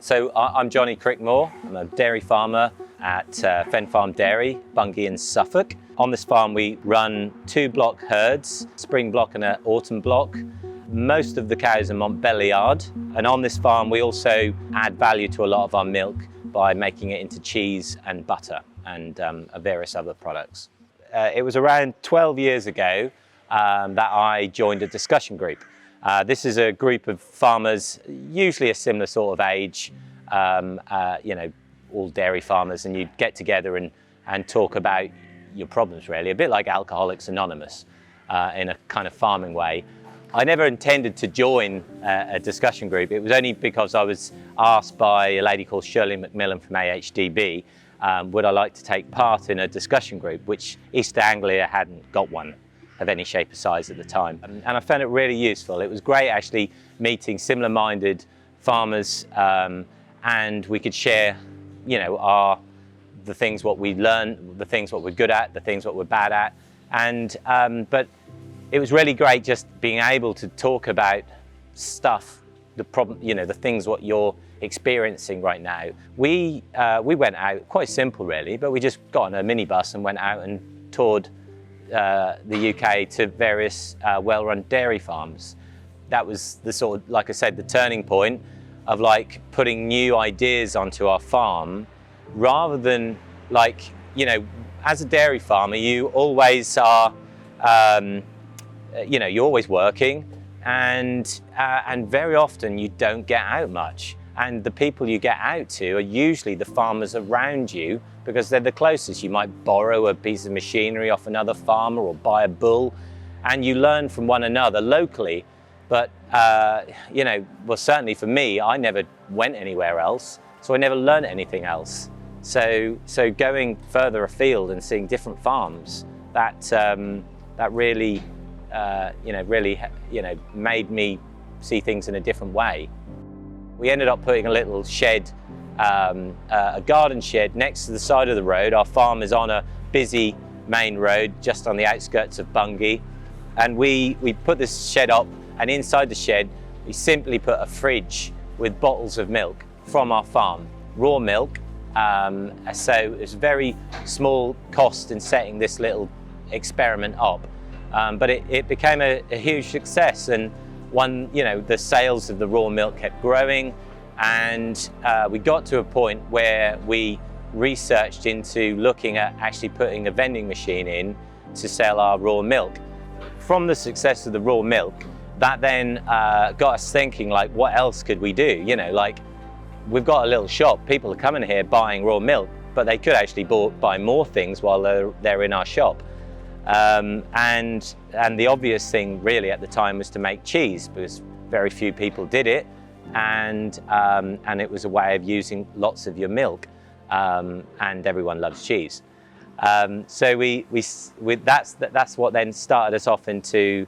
I'm Johnny Crickmore. I'm a dairy farmer at Fen Farm Dairy, Bungay in Suffolk. On this farm we run 2 block herds, spring block and an autumn block. Most of the cows are Montbéliarde, and on this farm we also add value to a lot of our milk by making it into cheese and butter and various other products. It was around 12 years ago that I joined a discussion group. This is a group of farmers, usually a similar sort of age, all dairy farmers, and you'd get together and talk about your problems really, a bit like Alcoholics Anonymous in a kind of farming way. I never intended to join a discussion group. It was only because I was asked by a lady called Shirley McMillan from AHDB, would I like to take part in a discussion group, which East Anglia hadn't got one of any shape or size at the time. And I found it really useful. It was great actually meeting similar-minded farmers, and we could share, the things what we learned, the things what we're good at, the things what we're bad at. And but it was really great just being able to talk about stuff, the problem, the things what you're experiencing right now. We went out, quite simple really, but we just got on a minibus and went out and toured the UK to various well-run dairy farms. That was the sort of, like I said, the turning point of like putting new ideas onto our farm, rather than as a dairy farmer, you always are, you're always working, and very often you don't get out much. And the people you get out to are usually the farmers around you, because they're the closest. You might borrow a piece of machinery off another farmer or buy a bull, and you learn from one another locally. But, well, certainly for me, I never went anywhere else, so I never learned anything else. So going further afield and seeing different farms, that really, made me see things in a different way. We ended up putting a little shed, a garden shed next to the side of the road. Our farm is on a busy main road just on the outskirts of Bungay. And we put this shed up, and inside the shed, we simply put a fridge with bottles of milk from our farm, raw milk. So it's a very small cost in setting this little experiment up. But it became a huge success, and the sales of the raw milk kept growing, and we got to a point where we researched into looking at actually putting a vending machine in to sell our raw milk. From the success of the raw milk, that then got us thinking, like, what else could we do? We've got a little shop, people are coming here buying raw milk, but they could actually buy more things while they're in our shop. And the obvious thing really at the time was to make cheese, because very few people did it, and it was a way of using lots of your milk, and everyone loves cheese. So that's what then started us off into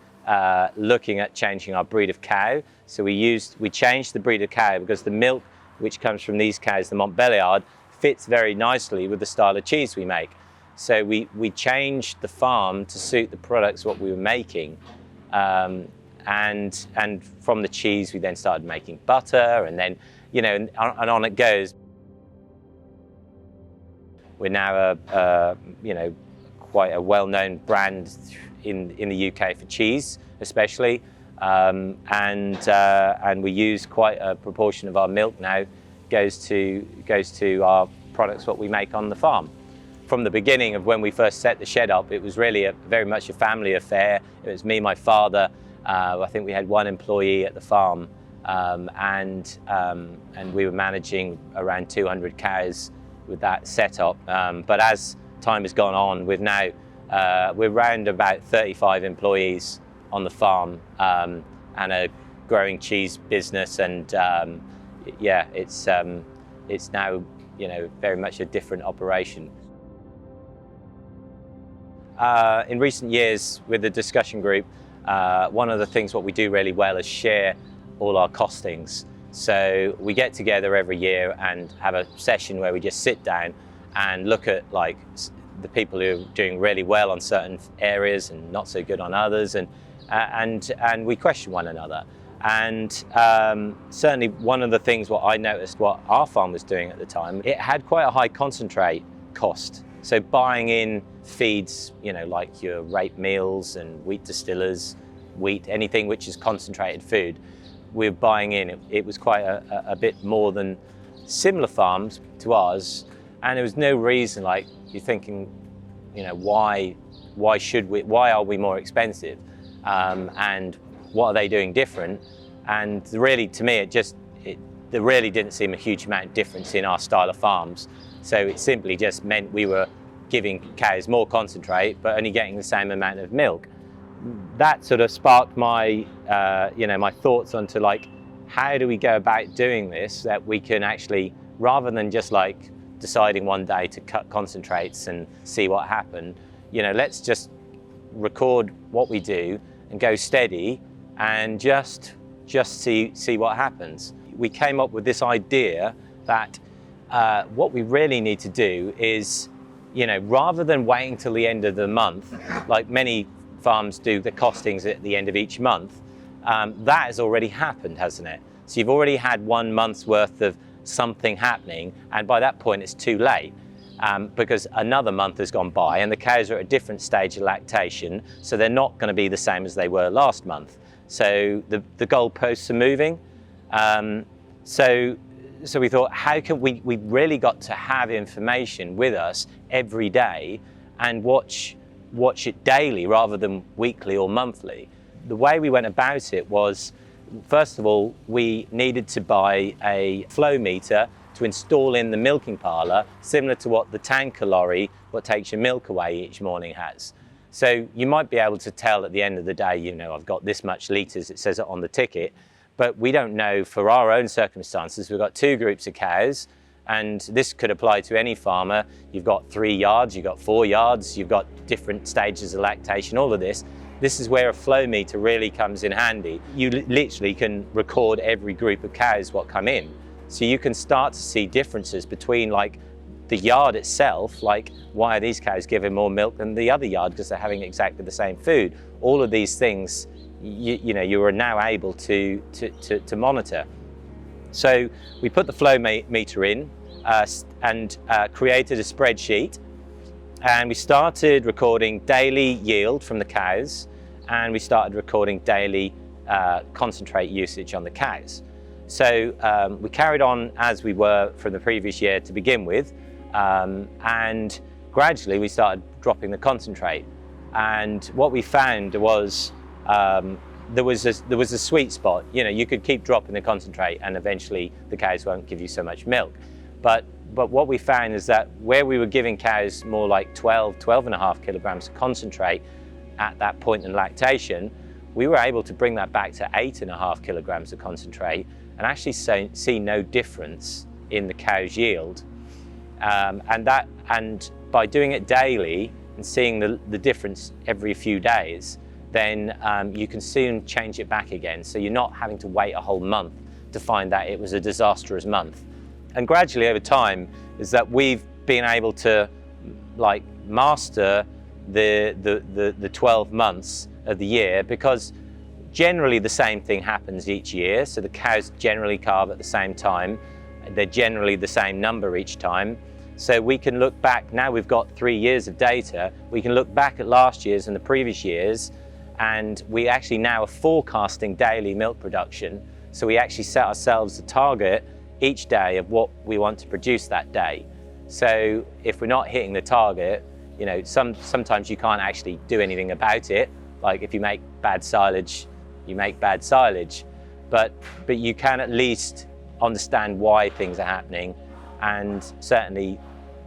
looking at changing our breed of cow. So we changed the breed of cow because the milk which comes from these cows, the Montbéliarde, fits very nicely with the style of cheese we make. So we changed the farm to suit the products what we were making, and from the cheese we then started making butter, and then and on it goes. We're now quite a well-known brand in the UK for cheese, especially, and we use quite a proportion of our milk now goes to our products what we make on the farm. From the beginning of when we first set the shed up, it was really very much a family affair. It was me, my father. I think we had 1 employee at the farm, and we were managing around 200 cows with that setup. But as time has gone on, we're around about 35 employees on the farm, and a growing cheese business. And it's now very much a different operation. In recent years with the discussion group, one of the things what we do really well is share all our costings. So we get together every year and have a session where we just sit down and look at like the people who are doing really well on certain areas and not so good on others, and we question one another. And certainly one of the things what I noticed what our farm was doing at the time, it had quite a high concentrate cost. So buying in feeds, like your rape meals and wheat distillers, wheat, anything which is concentrated food, we're buying in. It was quite a bit more than similar farms to ours, and there was no reason, like you're thinking, why are we more expensive, and what are they doing different? And really, to me, there really didn't seem a huge amount of difference in our style of farms. So it simply just meant we were giving cows more concentrate, but only getting the same amount of milk. That sort of sparked my, my thoughts onto like, how do we go about doing this that we can actually, rather than just like deciding one day to cut concentrates and see what happened, let's just record what we do and go steady and just see what happens. We came up with this idea that what we really need to do is, rather than waiting till the end of the month, like many farms do the costings at the end of each month, that has already happened, hasn't it? So you've already had 1 month's worth of something happening, and by that point it's too late. Because another month has gone by and the cows are at a different stage of lactation, so they're not going to be the same as they were last month. So the goalposts are moving. So we thought, how can we really got to have information with us every day and watch it daily rather than weekly or monthly. The way we went about it was, first of all, we needed to buy a flow meter to install in the milking parlour, similar to what the tanker lorry, what takes your milk away each morning, has. So you might be able to tell at the end of the day, I've got this much litres, it says it on the ticket, but we don't know for our own circumstances. We've got 2 groups of cows, and this could apply to any farmer. You've got 3 yards, you've got 4 yards, you've got different stages of lactation, all of this. This is where a flow meter really comes in handy. You literally can record every group of cows what come in. So you can start to see differences between like the yard itself, like why are these cows giving more milk than the other yard because they're having exactly the same food. All of these things, you are now able to monitor. So we put the flow meter in and created a spreadsheet, and we started recording daily yield from the cows, and we started recording daily concentrate usage on the cows. So we carried on as we were from the previous year to begin with, and gradually we started dropping the concentrate. And what we found was there was a sweet spot. You could keep dropping the concentrate and eventually the cows won't give you so much milk. But what we found is that where we were giving cows more like 12.5 kilograms of concentrate at that point in lactation, we were able to bring that back to 8.5 kilograms of concentrate and actually see no difference in the cow's yield. And by doing it daily and seeing the difference every few days, then you can soon change it back again. So you're not having to wait a whole month to find that it was a disastrous month. And gradually over time is that we've been able to like master the 12 months of the year, because generally the same thing happens each year. So the cows generally calve at the same time. They're generally the same number each time. So we can look back, now we've got 3 years of data, we can look back at last year's and the previous years, and we actually now are forecasting daily milk production. So we actually set ourselves a target each day of what we want to produce that day. So if we're not hitting the target, sometimes you can't actually do anything about it. Like if you make bad silage, you make bad silage, but you can at least understand why things are happening. And certainly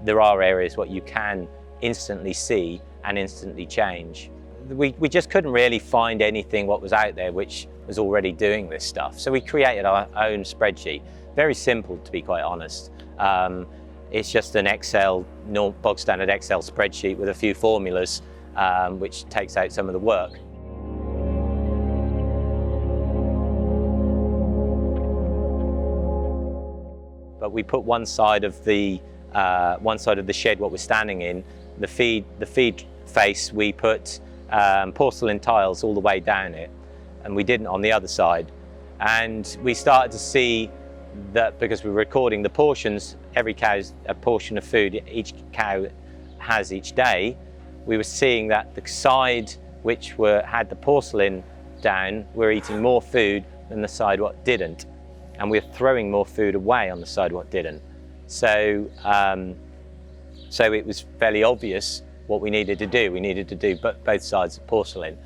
there are areas what you can instantly see and instantly change. We just couldn't really find anything what was out there which was already doing this stuff. So we created our own spreadsheet. Very simple, to be quite honest. It's just an bog standard Excel spreadsheet with a few formulas, which takes out some of the work. But we put one side of the shed what we're standing in, the feed face, we put porcelain tiles all the way down it, and we didn't on the other side. And we started to see that because we're recording the portions, every cow's a portion of food each cow has each day, we were seeing that the side which had the porcelain down were eating more food than the side what didn't. And we're throwing more food away on the side what didn't. So, so it was fairly obvious what we needed to do. We needed to do both sides of porcelain.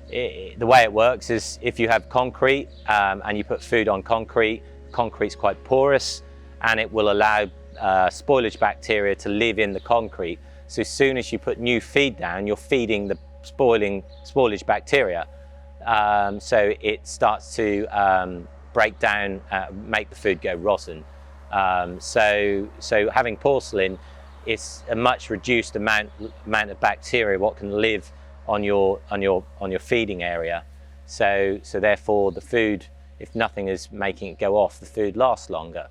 The way it works is if you have concrete and you put food on concrete, concrete's quite porous and it will allow spoilage bacteria to live in the concrete. So as soon as you put new feed down, you're feeding the spoilage bacteria. So it starts to break down, make the food go rotten. So having porcelain, it's a much reduced amount of bacteria what can live on your feeding area. So therefore the food, if nothing is making it go off, the food lasts longer.